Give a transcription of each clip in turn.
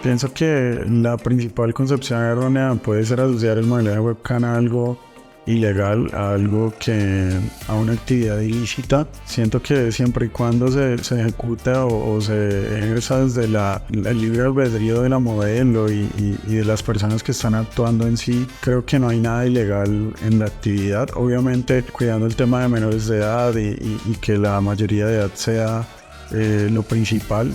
Pienso que la principal concepción errónea puede ser asociar el modelaje webcam a algo ilegal, a algo a una actividad ilícita. Siento que siempre y cuando se ejecute o se ejerza desde el libre albedrío de la modelo y de las personas que están actuando en sí, creo que no hay nada ilegal en la actividad. Obviamente cuidando el tema de menores de edad y que la mayoría de edad sea lo principal.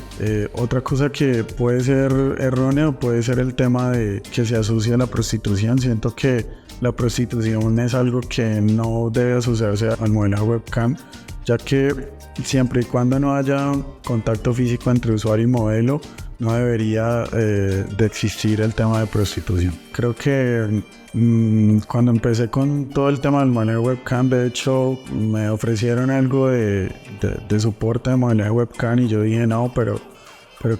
Otra cosa que puede ser erróneo puede ser el tema de que se asocia a la prostitución. Siento que la prostitución es algo que no debe asociarse al modelaje webcam, ya que siempre y cuando no haya contacto físico entre usuario y modelo, no debería de existir el tema de prostitución. Creo que cuando empecé con todo el tema del modelaje webcam, de hecho me ofrecieron algo de soporte de modelaje webcam y yo dije no, pero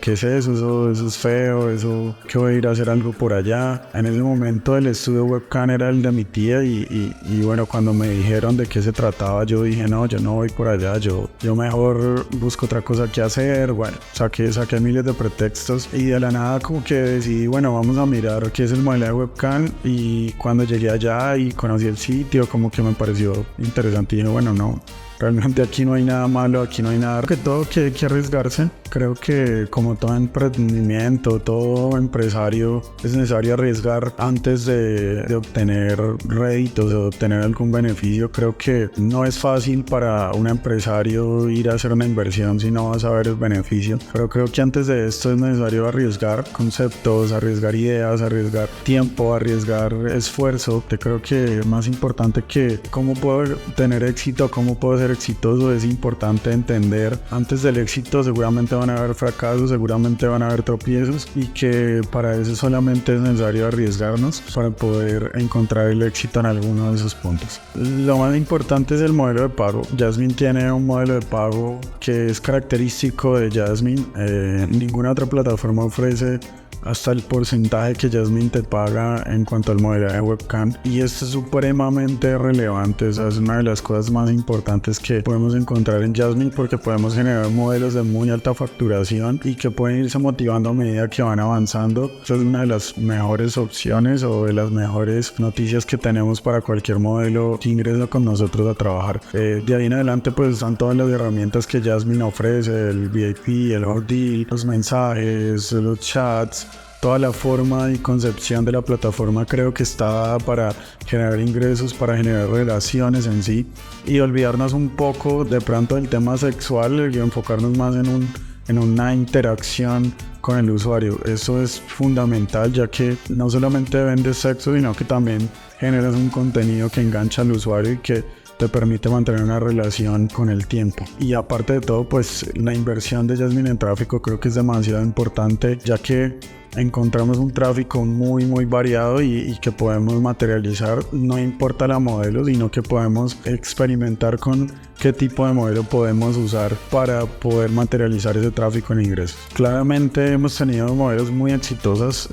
¿qué es eso? Eso es feo, eso que voy a ir a hacer algo por allá. En ese momento el estudio webcam era el de mi tía y bueno, cuando me dijeron de qué se trataba, yo dije no, yo no voy por allá, yo mejor busco otra cosa que hacer. Bueno, saqué miles de pretextos y de la nada como que decidí, bueno, vamos a mirar qué es el modelaje webcam, y cuando llegué allá y conocí el sitio, como que me pareció interesante y dije, bueno, no, realmente aquí no hay nada malo, aquí no hay nada que todo que hay que arriesgarse. Creo que como todo emprendimiento, todo empresario, es necesario arriesgar antes de obtener réditos, de obtener algún beneficio. Creo que no es fácil para un empresario ir a hacer una inversión si no va a saber el beneficio. Pero creo que antes de esto es necesario arriesgar conceptos, arriesgar ideas, arriesgar tiempo, arriesgar esfuerzo. Te creo que más importante que cómo puedo tener éxito, cómo puedo ser exitoso, es importante entender antes del éxito seguramente van a haber fracasos, seguramente van a haber tropiezos, y que para eso solamente es necesario arriesgarnos para poder encontrar el éxito en alguno de esos puntos. Lo más importante es el modelo de pago. Jasmine tiene un modelo de pago que es característico de Jasmine. Ninguna otra plataforma ofrece hasta el porcentaje que Jasmine te paga en cuanto al modelaje webcam, y esto es supremamente relevante. O sea, es una de las cosas más importantes que podemos encontrar en Jasmine, porque podemos generar modelos de muy alta facturación y que pueden irse motivando a medida que van avanzando. Esta es una de las mejores opciones o de las mejores noticias que tenemos para cualquier modelo que ingresa con nosotros a trabajar. De ahí en adelante pues están todas las herramientas que Jasmine ofrece, el VIP, el hot deal, los mensajes, los chats. Toda la forma y concepción de la plataforma creo que está dada para generar ingresos, para generar relaciones en sí, y olvidarnos un poco de pronto del tema sexual y enfocarnos más en una interacción con el usuario. Eso es fundamental, ya que no solamente vendes sexo, sino que también generas un contenido que engancha al usuario y que te permite mantener una relación con el tiempo. Y aparte de todo, pues la inversión de Jasmine en tráfico creo que es demasiado importante, ya que encontramos un tráfico muy variado y que podemos materializar. No importa la modelo, sino que podemos experimentar con qué tipo de modelo podemos usar para poder materializar ese tráfico en ingresos. Claramente hemos tenido modelos muy exitosos.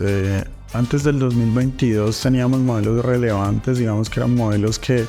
Antes del 2022 teníamos modelos relevantes, digamos que eran modelos que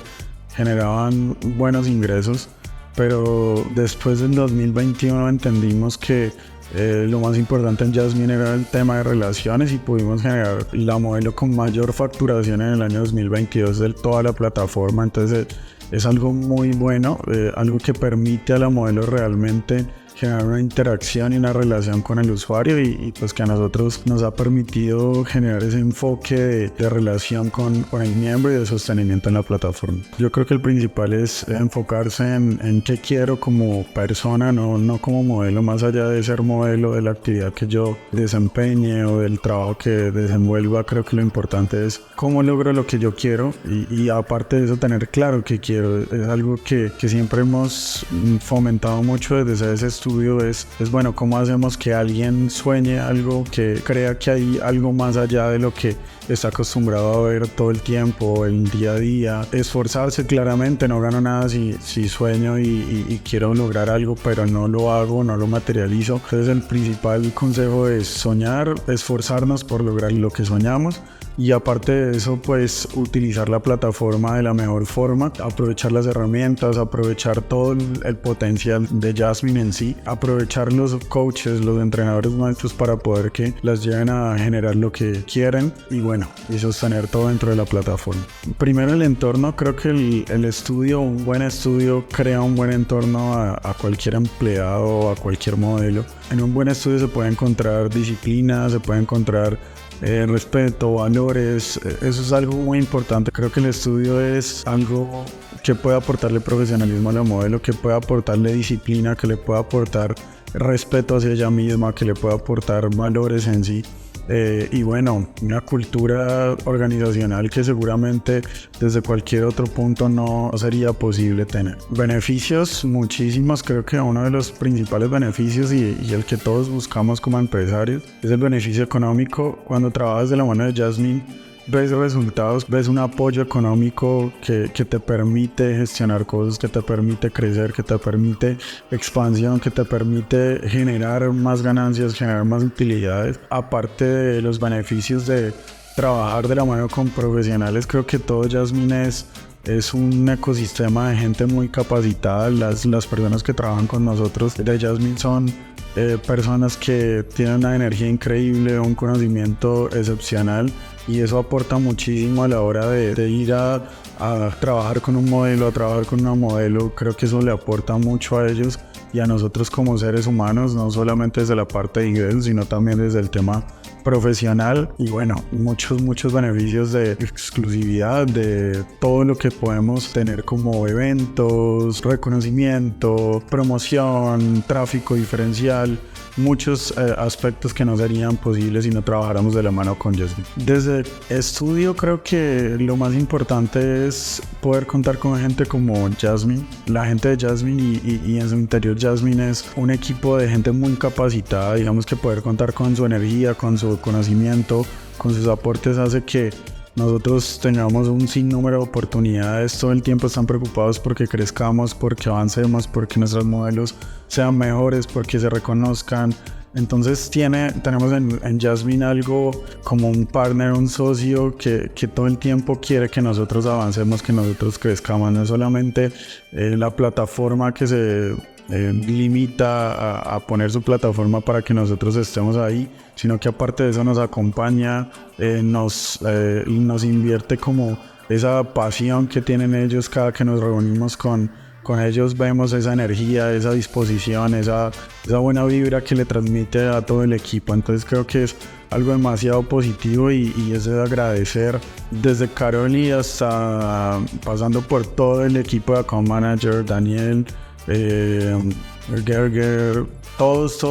generaban buenos ingresos, pero después del 2021 entendimos que lo más importante en Jasmine era el tema de relaciones, y pudimos generar la modelo con mayor facturación en el año 2022 de toda la plataforma. Entonces es algo muy bueno, algo que permite a la modelo realmente generar una interacción y una relación con el usuario, y pues que a nosotros nos ha permitido generar ese enfoque de relación con el miembro y de sostenimiento en la plataforma. Yo creo que el principal es enfocarse en qué quiero como persona, no como modelo, más allá de ser modelo de la actividad que yo desempeñe o del trabajo que desenvuelva. Creo que lo importante es cómo logro lo que yo quiero, y aparte de eso tener claro qué quiero. Es algo que siempre hemos fomentado mucho desde ese estudio. Es bueno, cómo hacemos que alguien sueñe algo, que crea que hay algo más allá de lo que está acostumbrado a ver todo el tiempo, el día a día. Esforzarse, claramente no gano nada si sueño y quiero lograr algo, pero no lo hago, no lo materializo. Entonces el principal consejo es soñar, esforzarnos por lograr lo que soñamos, y aparte de eso pues utilizar la plataforma de la mejor forma, aprovechar las herramientas, aprovechar todo el potencial de Jasmine en sí, aprovechar los coaches, los entrenadores maestros para poder que las lleven a generar lo que quieren y bueno, y sostener todo dentro de la plataforma. Primero el entorno, creo que el estudio, un buen estudio crea un buen entorno a cualquier empleado o a cualquier modelo. En un buen estudio se puede encontrar disciplina, se puede encontrar respeto, valores, eso es algo muy importante. Creo que el estudio es algo que puede aportarle profesionalismo a la modelo, que puede aportarle disciplina, que le puede aportar respeto hacia ella misma, que le puede aportar valores en sí. Y bueno, una cultura organizacional que seguramente desde cualquier otro punto no sería posible tener. Beneficios, muchísimos. Creo que uno de los principales beneficios y el que todos buscamos como empresarios es el beneficio económico. Cuando trabajas de la mano de Jasmine, ves resultados, ves un apoyo económico que te permite gestionar cosas, que te permite crecer, que te permite expansión, que te permite generar más ganancias, generar más utilidades. Aparte de los beneficios de trabajar de la mano con profesionales, creo que todo Jasmine es un ecosistema de gente muy capacitada. Las personas que trabajan con nosotros de Jasmine son personas que tienen una energía increíble, un conocimiento excepcional y eso aporta muchísimo a la hora de ir a trabajar con un modelo, a trabajar con una modelo. Creo que eso le aporta mucho a ellos y a nosotros como seres humanos, no solamente desde la parte de ingresos, sino también desde el tema profesional y bueno, muchos beneficios de exclusividad, de todo lo que podemos tener como eventos, reconocimiento, promoción, tráfico diferencial, muchos aspectos que no serían posibles si no trabajáramos de la mano con Jasmine. Desde estudio creo que lo más importante es poder contar con gente como Jasmine. La gente de Jasmine y en su interior Jasmine es un equipo de gente muy capacitada, digamos que poder contar con su energía, con su conocimiento, con sus aportes hace que nosotros tengamos un sinnúmero de oportunidades. Todo el tiempo están preocupados porque crezcamos, porque avancemos, porque nuestros modelos sean mejores, porque se reconozcan. Entonces tenemos en Jasmine algo como un partner, un socio que todo el tiempo quiere que nosotros avancemos, que nosotros crezcamos. No es solamente la plataforma que se limita a poner su plataforma para que nosotros estemos ahí, sino que aparte de eso nos acompaña, nos invierte como esa pasión que tienen ellos. Cada que nos reunimos con ellos vemos esa energía, esa disposición, esa buena vibra que le transmite a todo el equipo. Entonces creo que es algo demasiado positivo y es de agradecer desde Caroli hasta pasando por todo el equipo de Account Manager, Daniel, Gerger, todos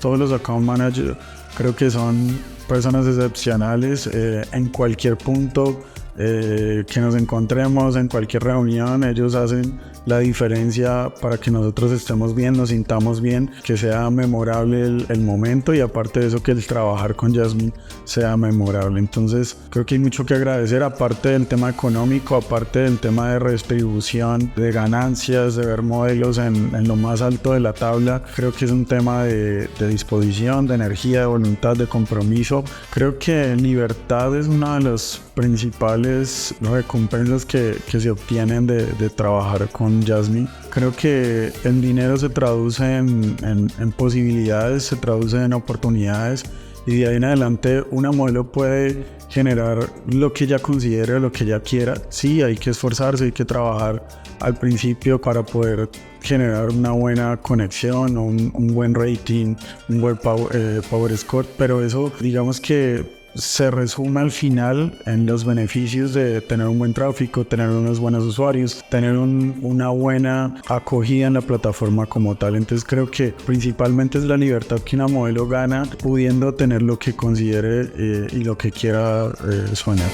los Account Managers. Creo que son personas excepcionales en cualquier punto que nos encontremos, en cualquier reunión. Ellos hacen la diferencia para que nosotros estemos bien, nos sintamos bien, que sea memorable el momento y aparte de eso que el trabajar con Jasmine sea memorable. Entonces creo que hay mucho que agradecer, aparte del tema económico, aparte del tema de redistribución de ganancias, de ver modelos en lo más alto de la tabla. Creo que es un tema de disposición, de energía, de voluntad, de compromiso. Creo que libertad es una de las principales recompensas que se obtienen de trabajar con Jasmine. Creo que el dinero se traduce en posibilidades, se traduce en oportunidades y de ahí en adelante una modelo puede generar lo que ella considere o lo que ella quiera. Sí, hay que esforzarse, hay que trabajar al principio para poder generar una buena conexión, un buen rating, un buen power score, pero eso digamos que se resume al final en los beneficios de tener un buen tráfico, tener unos buenos usuarios, tener una buena acogida en la plataforma como tal. Entonces creo que principalmente es la libertad que una modelo gana pudiendo tener lo que considere y lo que quiera soñar.